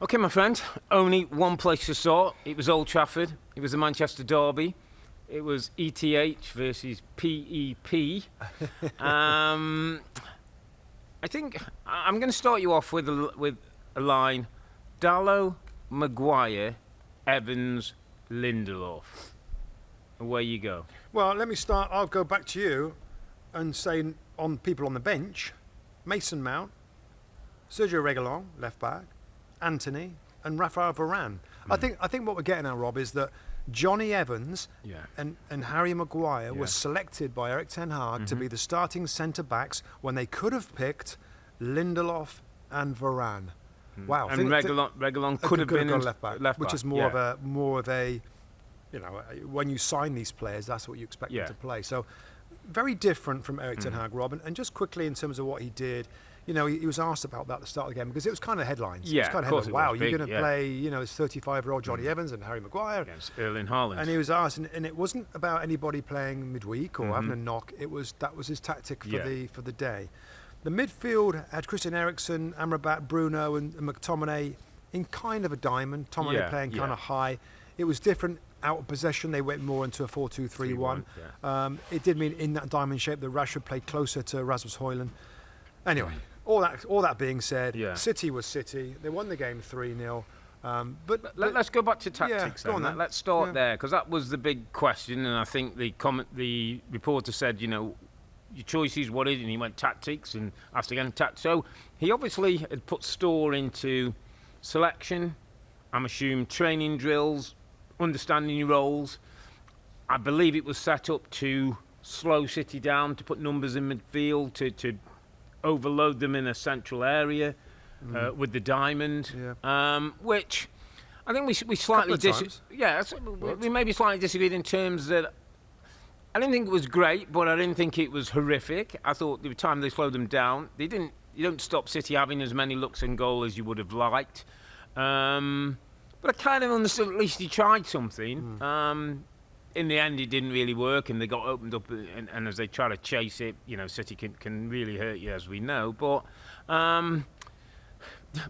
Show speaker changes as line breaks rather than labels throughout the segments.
OK, my friend, only one place to start. It was Old Trafford. It was the Manchester derby. It was ETH versus PEP. I think I'm going to start you off with a line. Dallo, Maguire, Evans, Lindelof. Away you go.
Well, let me start. I'll go back to you and say on people on the bench, Mason Mount, Sergio Reguilon, left back, Anthony and Rafael Varane. I think what we're getting at, Rob, is that Johnny Evans and Harry Maguire were selected by Erik Ten Hag to be the starting centre-backs when they could have picked Lindelof and Varane. Wow.
And Reguilon could have been
left back, which is more of a, you know, when you sign these players, that's what you expect them to play. So very different from Erik Ten Hag, Rob. And just quickly in terms of what he did, you know, he was asked about that at the start of the game because it was kind of headlines.
Yeah,
it was kind of headlines. Wow, you're going to play, you know, this 35-year-old Johnny Evans and Harry Maguire
against Earle and Haaland.
And he was asked, and it wasn't about anybody playing midweek or having a knock. That was his tactic for the day. The midfield had Christian Eriksen, Amrabat, Bruno, and McTominay in kind of a diamond. Tominay playing kind of high. It was different out of possession. They went more into a 4-2-3-1. It did mean in that diamond shape that Rashford played closer to Rasmus Højlund. Anyway. All that being said, City was City. They won the game 3-0. But
let's go back to tactics.
Go on then.
Let's start there because that was the big question. And I think the reporter said, you know, your choice is what is, and he went tactics and asked again tactics. So he obviously had put store into selection. I'm assuming training drills, understanding your roles. I believe it was set up to slow City down, to put numbers in midfield, to overload them in a central area with the diamond, which I think we slightly we maybe slightly disagreed in terms that I didn't think it was great, but I didn't think it was horrific. I thought the time they slowed them down, you don't stop City having as many looks and goal as you would have liked, but I kind of understood at least he tried something. In the end, it didn't really work, and they got opened up. And as they try to chase it, you know, City can really hurt you, as we know. But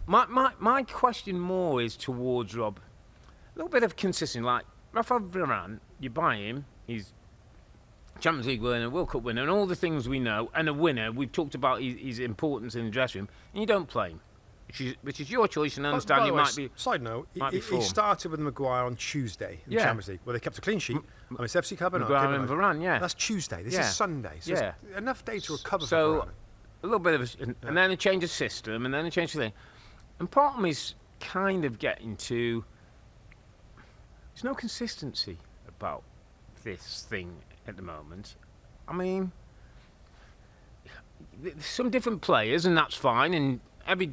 my question more is towards Rob. A little bit of consistency, like Rafael Varane. You buy him, he's Champions League winner, World Cup winner, and all the things we know, and a winner. We've talked about his importance in the dressing room, and you don't play him. Which is your choice, and I understand you might be.
Side note, he started with Maguire on Tuesday in the Champions League, where they kept a clean sheet. It's FC Cup and
Maguire and Varane,
That's Tuesday. This is Sunday. So enough day to recover.
So a little bit of, and then a change of system, and then a change of thing. And part of me is kind of getting to. There's no consistency about this thing at the moment. I mean, some different players, and that's fine, and every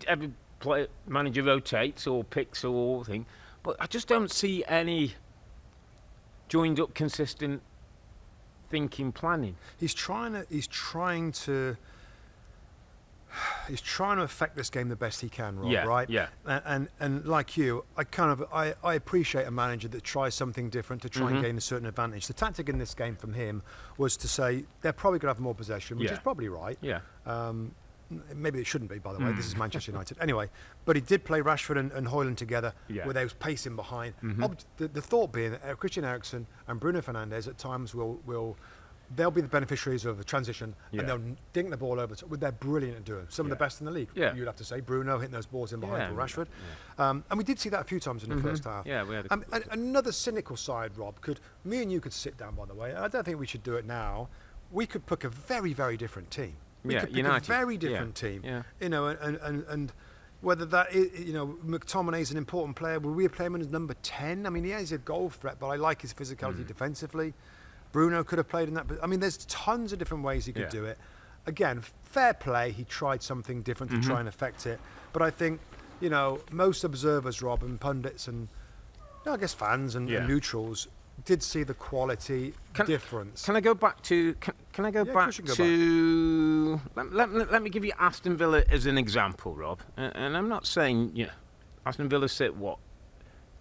manager rotates or picks or thing, but I just don't see any joined up, consistent thinking, planning.
He's trying to affect this game the best he can, Rob, right?
Yeah.
And like you, I appreciate a manager that tries something different to try and gain a certain advantage. The tactic in this game from him was to say they're probably going to have more possession, which is probably right.
Yeah.
Maybe it shouldn't be, by the way. This is Manchester United. Anyway, but he did play Rashford and Højlund together where they was pacing behind. The thought being that Christian Eriksen and Bruno Fernandes at times they'll be the beneficiaries of a transition and they'll dink the ball over. They're brilliant at doing. Some of the best in the league. You'd have to say Bruno hitting those balls in behind for Rashford. And we did see that a few times in the first half.
Yeah, we had
another cynical side, Rob. Me and you could sit down, by the way. I don't think we should do it now. We could pick a very, very different team. We could pick
United.
a very different team, you know, and whether that is, you know, McTominay's an important player. Will we play him as number 10? I mean, he's a goal threat, but I like his physicality defensively. Bruno could have played in that. I mean, there's tons of different ways he could do it. Again, fair play. He tried something different to try and affect it. But I think, you know, most observers, Rob, and pundits, and I guess fans and neutrals did see the quality difference.
Can I go back to? Can I go back to? Let me give you Aston Villa as an example, Rob. And I'm not saying Aston Villa sit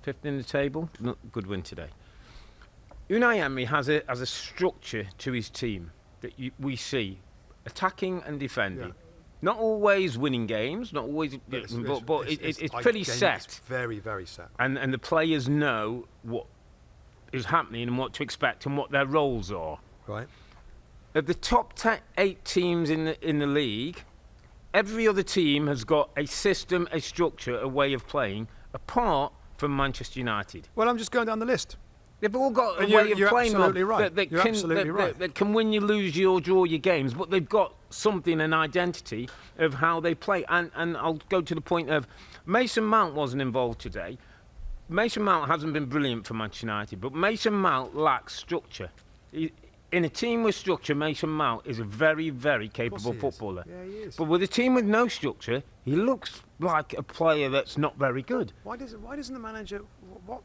fifth in the table. Not good win today. Unai Emery has a structure to his team that we see attacking and defending. Not always winning games, not always, but it's pretty set.
It's very, very set.
And the players know what is happening and what to expect and what their roles are.
Right.
Of the top 8 teams in the league, every other team has got a system, a structure, a way of playing, apart from Manchester United.
Well, I'm just going down the list.
They've all got a way of playing
that
can win you, lose you, or draw your games, but they've got something, an identity of how they play. And I'll go to the point of Mason Mount wasn't involved today. Mason Mount hasn't been brilliant for Manchester United, but Mason Mount lacks structure. In a team with structure, Mason Mount is a very, very capable footballer.
Yeah, he is.
But with a team with no structure, he looks like a player that's not very good.
Why doesn't the manager... What?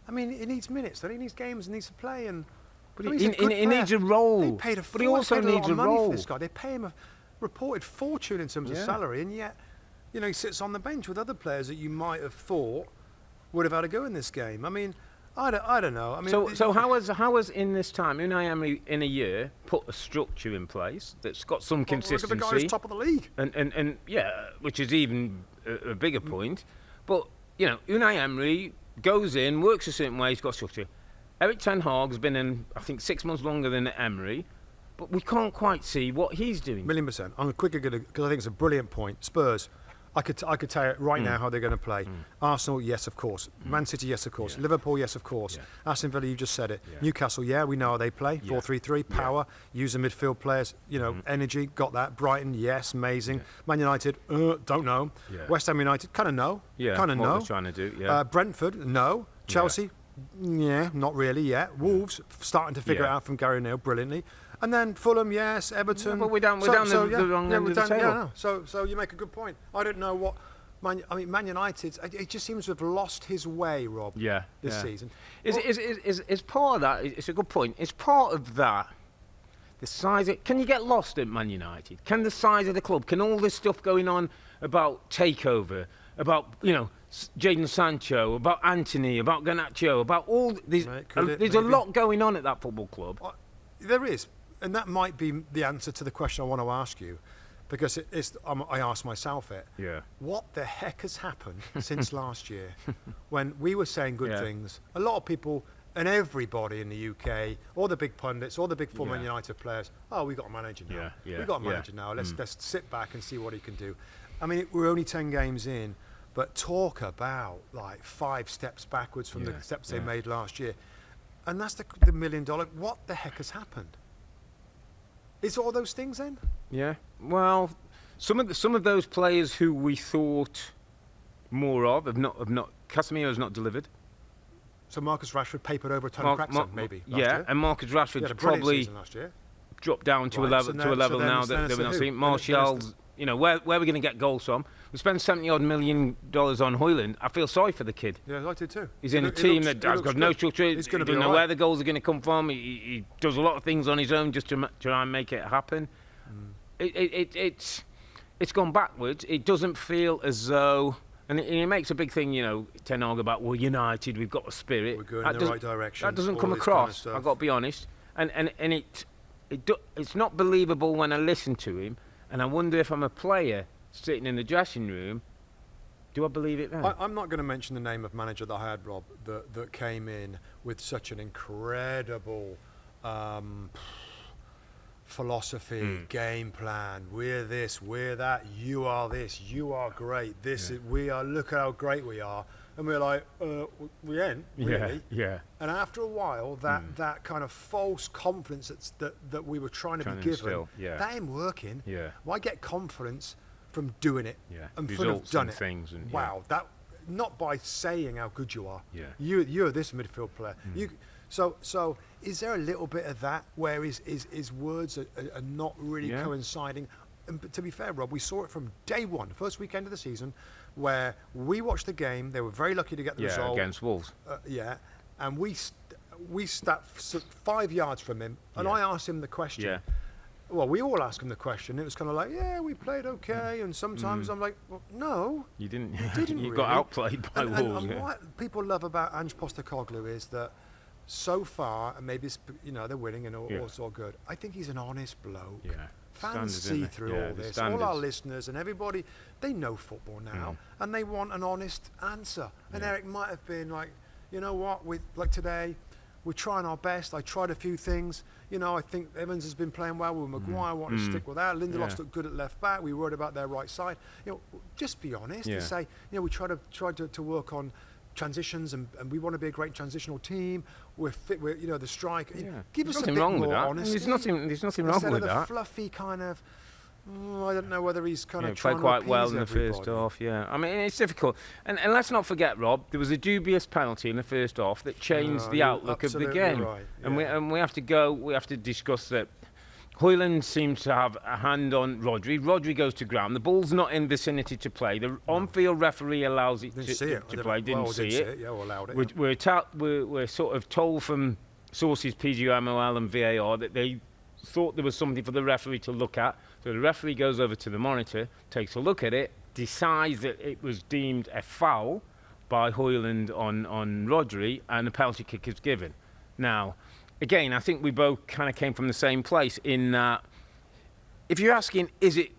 I mean, he needs minutes. He needs games. He needs to play.
But he needs a role.
They paid a
but he also needs a role.
For this guy. They pay him a reported fortune in terms of salary, and yet, he sits on the bench with other players that you might have thought would have had a go in this game. I mean, I don't know. I mean,
so how has in this time Unai Emery in a year put a structure in place that's got some consistency?
Look at the guy who's top of the league.
And which is even a bigger point. But Unai Emery goes in, works a certain way, he's got structure. Erik Ten Hag has been in, I think, 6 months longer than Emery, but we can't quite see what he's doing.
1,000,000%. I'm quickly going to, because I think it's a brilliant point. Spurs, I could tell you right now how they're going to play. Arsenal, yes, of course. Man City, yes, of course. Liverpool, yes, of course. Aston Villa, you just said it. Newcastle, we know how they play. 4-3-3, power, use the midfield players, energy, got that. Brighton, yes, amazing. Man United, don't know. West Ham United, kind of know. Kind of know.
What they're trying to do,
Brentford, no. Chelsea, not really yet. Wolves, starting to figure it out from Gary O'Neill brilliantly. And then Fulham, yes, Everton.
But we're down the wrong end of the table.
So you make a good point. I don't know what... Man United, it just seems to have lost his way, Rob, this season.
Is part of that, it's a good point, is part of that the size of... Can you get lost at Man United? Can the size of the club, can all this stuff going on about takeover, about, Jadon Sancho, about Anthony, about Garnacho, about all... There's a lot going on at that football club.
There is. And that might be the answer to the question I want to ask you, because I asked myself it. What the heck has happened since last year when we were saying good things? A lot of people and everybody in the UK, all the big pundits, all the big former United players, we've got a manager now. We've got a manager now. Let's sit back and see what he can do. I mean, we're only 10 games in, but talk about like 5 steps backwards from the steps they made last year. And that's the $1 million. What the heck has happened? Is all those things then? Yeah.
Well, some of those players who we thought more of have not. Casemiro's not delivered.
So Marcus Rashford papered over a ton of cracks, maybe. Last year.
And Marcus Rashford's probably dropped down to a level now that we're not seeing. Martial's. Where are we going to get goals from? We spent $70-odd million on Hoyland. I feel sorry for the kid.
Yeah, I did too.
He's in a team that has got no structure. He doesn't know where the goals are going to come from. He does a lot of things on his own just to try and make it happen. It's gone backwards. It doesn't feel as though... And it makes a big thing, Ten Hag about, United, we've got a spirit.
We're going in the right direction.
That doesn't come across, I've got to be honest. And it's not believable when I listen to him. And I wonder if I'm a player sitting in the dressing room, do I believe it then?
I'm not going to mention the name of manager that I had, Rob, that came in with such an incredible philosophy, game plan. We're this, we're that, you are this, you are great, we are, look how great we are. And we're like, we ain't, really. And after a while, that kind of false confidence that we were trying to be given, that ain't working. Why get confidence from doing it and
results
done
and
it?
Things and,
wow, that not by saying how good you are. You're this midfield player. So is there a little bit of that where his words are not really coinciding? And to be fair, Rob, we saw it from day one, the first weekend of the season, where we watched the game. They were very lucky to get the result
against Wolves.
And we sat 5 yards from him, and I asked him the question. Well, we all asked him the question. It was kind of like, we played okay, and sometimes I'm like, well, no,
you didn't.
You
really. Got outplayed by Wolves.
And what people love about Ange Postecoglou is that so far, and maybe it's, they're winning and all's all good. I think he's an honest bloke. fans see through all this. All our listeners and everybody, they know football now, and they want an honest answer. And Erik might have been like, you know what, like today, we're trying our best. I tried a few things. You know, I think Evans has been playing well with Maguire. I want to stick with that. Lindelof's looked good at left back. We worried about their right side. You know, just be honest and say, you know, we tried to work on transitions and we want to be a great transitional team. We're fit. We're, you know, the strike. Give us a bit more honesty.
There's nothing wrong with
Instead of the
that.
Fluffy kind of. I don't know whether he's kind of
played quite well in the first half. Yeah, I mean it's difficult, and let's not forget, Rob, there was a dubious penalty in the first half that changed the outlook of the game,
right.
and we have to discuss that. Højlund seems to have a hand on Rodri. Rodri goes to ground. The ball's not in vicinity to play. The on-field referee allows it to play. Didn't see it.
Yeah, allowed it.
We're sort of told from sources, PGMOL and VAR, that they thought there was something for the referee to look at. So the referee goes over to the monitor, takes a look at it, decides that it was deemed a foul by Højlund on Rodri, and a penalty kick is given. Now, again, I think we both kind of came from the same place in that if you're asking, is it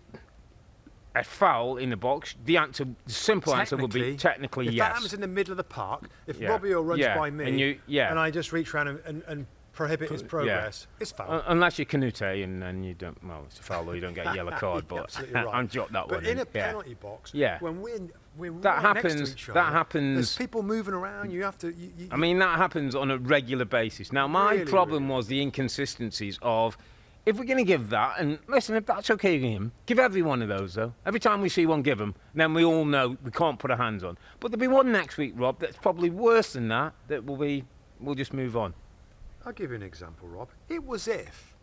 a foul in the box, the simple answer would be technically
if
yes.
If that happens in the middle of the park, if Robbie runs by me and I just reach around and prohibit his progress, it's foul.
Unless you're Canute and you don't, well, it's a foul or you don't get a yellow card, but
right.
I'm dropped that
but
one.
But in a penalty box, when we're
that
right
happens,
next to each other,
that happens.
There's people moving around, you have to...
I mean, that happens on a regular basis. Now, my problem was the inconsistencies of, if we're going to give that, and listen, if that's okay with him, give every one of those, though. Every time we see one, give them. Then we all know we can't put our hands on. But there'll be one next week, Rob, that's probably worse than that, we'll just move on.
I'll give you an example, Rob. It was if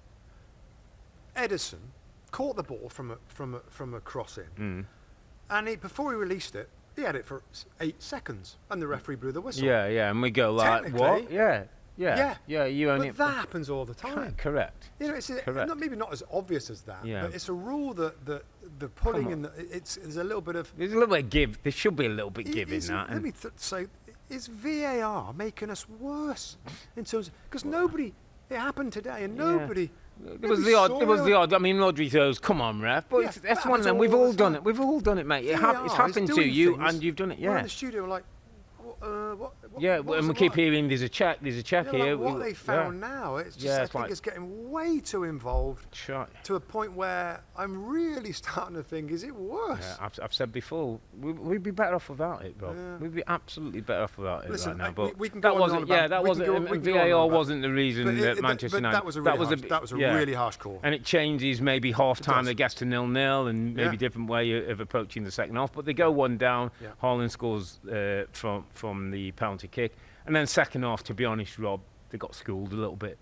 Edison caught the ball from a cross-in, and before he released it, he had it for 8 seconds, and the referee blew the whistle.
Yeah, and we go like, what? Yeah. You only.
But that happens all the time.
Correct.
You know, it's
correct.
Maybe not as obvious as that, but it's a rule that the pulling in. There's a little bit of.
There's a little bit of give. There should be a little bit give in that.
Let me say, is VAR making us worse in terms because nobody? It happened today, and nobody.
It was the odd. I mean, Rodri throws. Come on, ref. But that's one of them. We've all done it. We've all done it, mate. It's happened to you, and you've done it. Yeah.
We're in the studio, like. What
and we keep hearing there's a check here.
Like what they found now, it's just I think it's getting way too involved to a point where I'm really starting to think, is it worse?
Yeah, I've said before, we'd be better off without it, bro. Yeah. We'd be absolutely better off without it right now. But
we can go on
that wasn't. VAR wasn't the reason that Manchester United.
That was a really harsh call.
And it changes maybe half time. It gets to 0-0 and maybe different way of approaching the second half. But they go one down. Haaland scores from the penalty kick, and then second half, to be honest, Rob, they got schooled a little bit.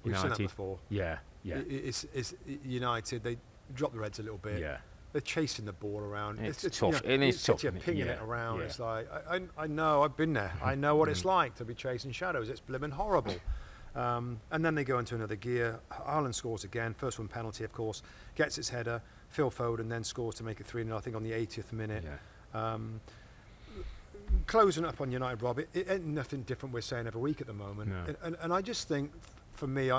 We've seen that before.
Yeah.
It's United. They drop their heads a little bit.
Yeah.
They're chasing the ball around.
It's tough. It's tough.
You're pinging it around. It's like I know. I've been there. I know what it's like to be chasing shadows. It's blimmin' horrible. And then they go into another gear. Haaland scores again. First one penalty, of course. Gets its header. Phil Foden then scores to make it 3-0. I think on the 80th minute. Yeah. Closing up on United, Rob, it ain't nothing different we're saying every week at the moment. No. And I just think, for me,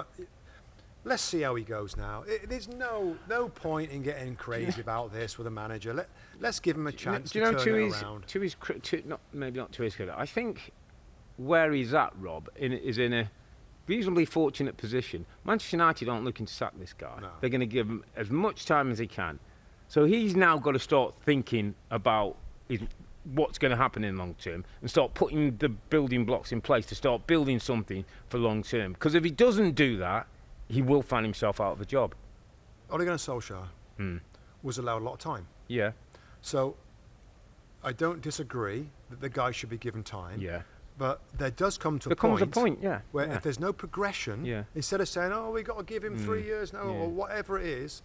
let's see how he goes now. There's no point in getting crazy about this with a manager. Let's give him a chance to turn it around.
Maybe not to his credit. I think where he's at, Rob, is in a reasonably fortunate position. Manchester United aren't looking to sack this guy. No. They're going to give him as much time as he can. So he's now got to start thinking about what's going to happen in long term and start putting the building blocks in place to start building something for long term. Because if he doesn't do that, he will find himself out of a job.
Ole Gunnar Solskjaer was allowed a lot of time.
Yeah.
So I don't disagree that the guy should be given time.
Yeah.
But there does come to a point where if there's no progression, instead of saying, we've got to give him 3 years now or whatever it is,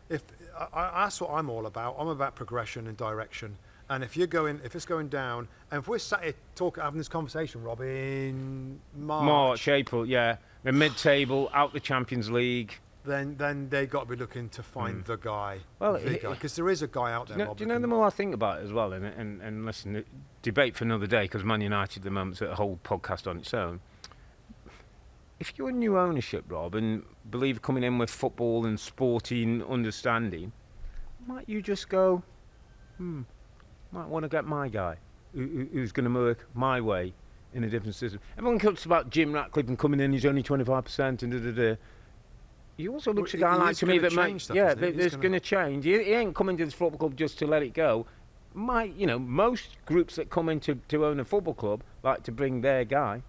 that's what I'm all about. I'm about progression and direction. And if it's going down, and if we're sat here having this conversation, Rob, in March,
April, the mid-table, out the Champions League,
then they got to be looking to find the guy, because there is a guy out there.
Do you know the more I think about it as well, and listen, debate for another day, because Man United at the moment's a whole podcast on its own. if you're a new ownership, Rob, and believe coming in with football and sporting understanding, might you just go, might want to get my guy who's going to work my way in a different system. Everyone talks about Jim Ratcliffe and coming in, he's only 25% and da-da-da. He also looks a guy like to me that might, there's going to change. He ain't coming to this football club just to let it go. Most groups that come in to own a football club like to bring their guy.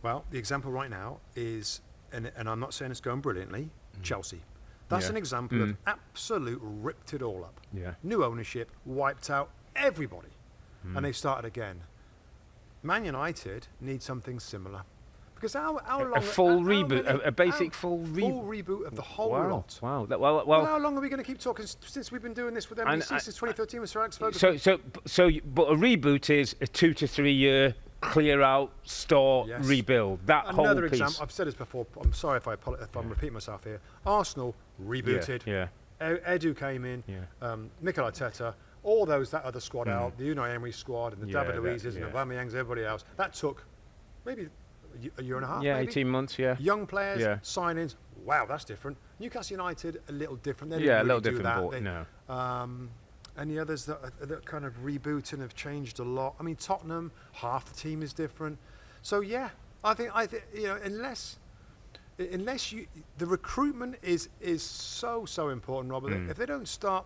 Well, the example right now is, and I'm not saying it's going brilliantly, Chelsea. That's an example of absolute ripped it all up.
Yeah.
New ownership, wiped out everybody, and they started again. Man United need something similar. Because how long...
A full reboot, a basic full reboot.
Full reboot of the whole lot.
Wow.
Well, how long are we going to keep talking since we've been doing this with NBC since 2013 with Sir Alex Ferguson?
But a reboot is a 2 to 3 year clear out, store, rebuild. Another whole piece. Example,
I've said this before, I'm sorry if I'm repeating myself here. Arsenal rebooted.
Yeah.
Edu came in, Mikel Arteta, all that other squad out, the Unai Emery squad and the David Luiz's and the Aubameyangs, everybody else. That took maybe a year and a half, maybe?
18 months,
Young players, signings, wow, that's different. Newcastle United, a little different. They didn't
a
really
little
do
different,
that. And the others that kind of reboot and have changed a lot. I mean, Tottenham, half the team is different. So I think unless the recruitment is so important, Robert. If they don't start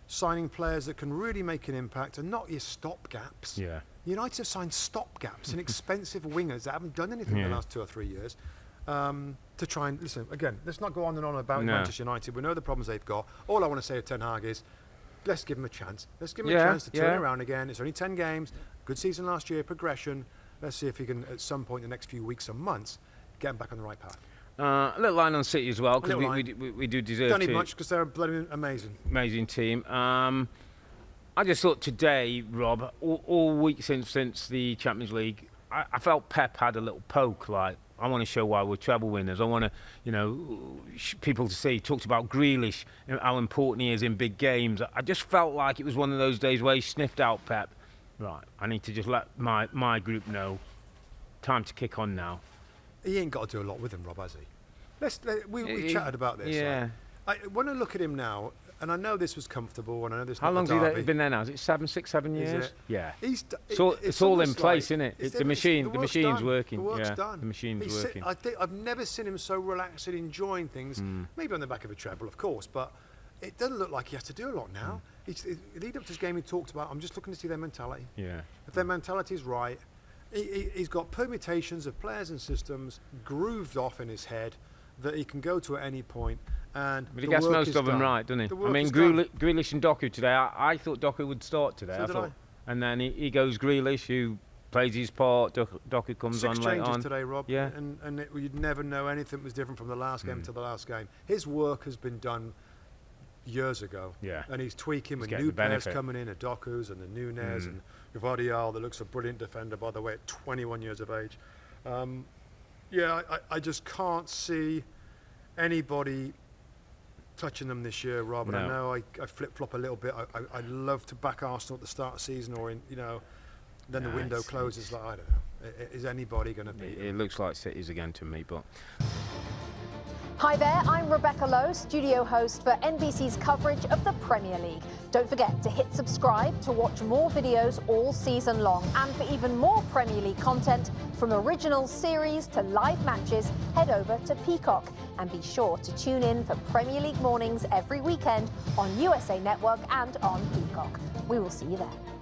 signing players that can really make an impact and not your stopgaps.
Yeah.
United have signed stopgaps and expensive wingers that haven't done anything in the last 2 or 3 years. To try and listen again. Let's not go on and on about Manchester United. We know the problems they've got. All I want to say to Ten Hag is, let's give them a chance. Let's give them a chance to turn it around again. It's only 10 games. Good season last year, progression. Let's see if he can, at some point in the next few weeks or months, get them back on the right path.
A little line on City as well, because we do deserve to.
Don't need much, because they're a bloody amazing
team. I just thought today, Rob, all week since the Champions League, I felt Pep had a little poke, like, I want to show why we're treble winners. I want to, people to see. He talked about Grealish, how important he is in big games. I just felt like it was one of those days where he sniffed out Pep. Right, I need to just let my group know. Time to kick on now.
He ain't got to do a lot with him, Rob, has he? We chatted about this.
Yeah.
When I look at him now, and I know this was comfortable, and I know this.
How long's he been there now? Is it 7 years? Yeah. It's all in place, isn't it? The machine's working.
The work's done.
The machine's working.
I've never seen him so relaxed and enjoying things. Maybe on the back of a treble, of course, but it doesn't look like he has to do a lot now. Lead up to this game, he talked about, I'm just looking to see their mentality.
Yeah.
If their mentality is right, he's got permutations of players and systems grooved off in his head that he can go to at any point. But
he gets most of them right, doesn't he? I mean, Grealish and Doku today, I thought Doku would start today.
So did I.
And then he goes Grealish, who plays his part. Doku comes on late on.
6 changes today, Rob.
Yeah.
And you'd never know anything was different from the last game to the last game. His work has been done years ago.
Yeah.
And he's tweaking with new players coming in, the Dokus and the Nunes and Gvardiol, that looks a brilliant defender, by the way, at 21 years of age. I just can't see anybody touching them this year, Rob. And I know I flip-flop a little bit. I'd love to back Arsenal at the start of the season, or then the window closes. Like, I don't know. Is anybody going to be?
It looks like City's again to me, but.
Hi there, I'm Rebecca Lowe, studio host for NBC's coverage of the Premier League. Don't forget to hit subscribe to watch more videos all season long. And for even more Premier League content, from original series to live matches, head over to Peacock. And be sure to tune in for Premier League mornings every weekend on USA Network and on Peacock. We will see you there.